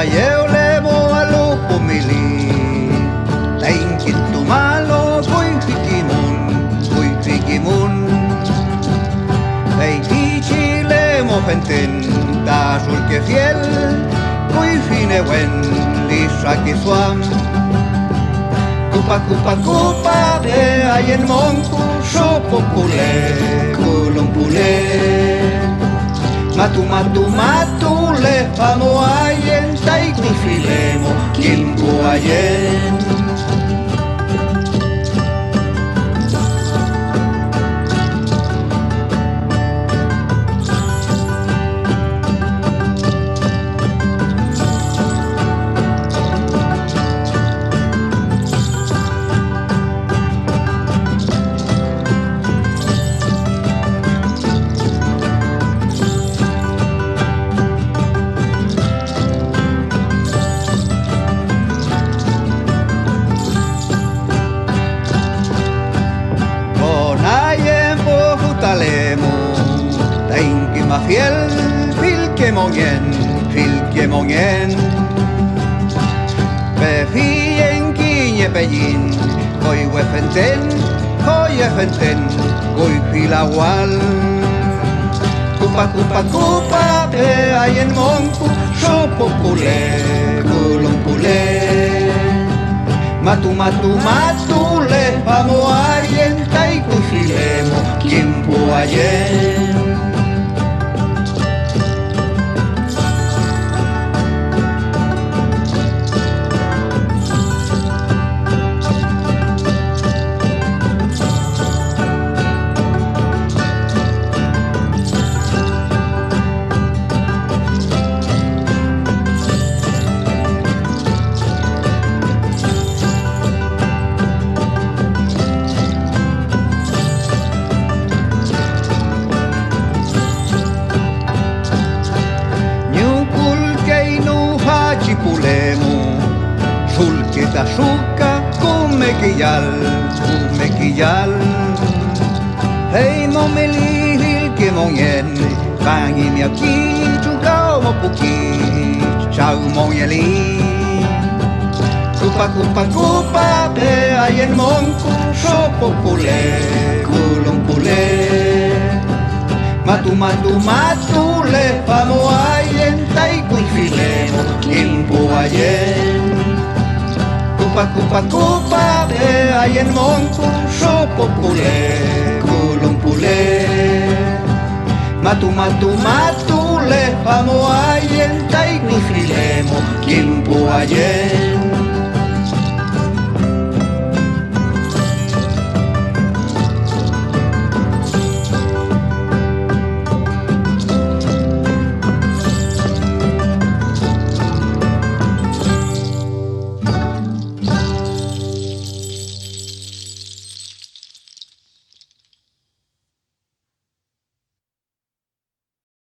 eu lemo alu pumili Tainkin tumalo kui fikimun Taitichi lemo fenten tasul que fiel Kui finewen lisaki suam Kupa de ayen monku Shopopule kulumpule Matu le famo ayen Taiku filemo kimpu ayen Fiel, filkemongen Befien kiñe pellin Koi wefenten, Koi filawal Kupa, pe ayen monku Shopopule, kulumpule Matu, le famo ayen Taiku filemo, kimpu ayen Pulemu, sulkita suka, kumequillal Hey no me lihil que monyen, bangi mi aquí, chukao mo puki, chau monyeli Kupa, pe ayen monku, shopopule, kulumpule Matu, le famo ayen, taiku filemo, kimpu ayen Kupa, pe ayen monku, shopopule, kulumpule Matu, le famo ayen, taiku filemo, kimpu ayen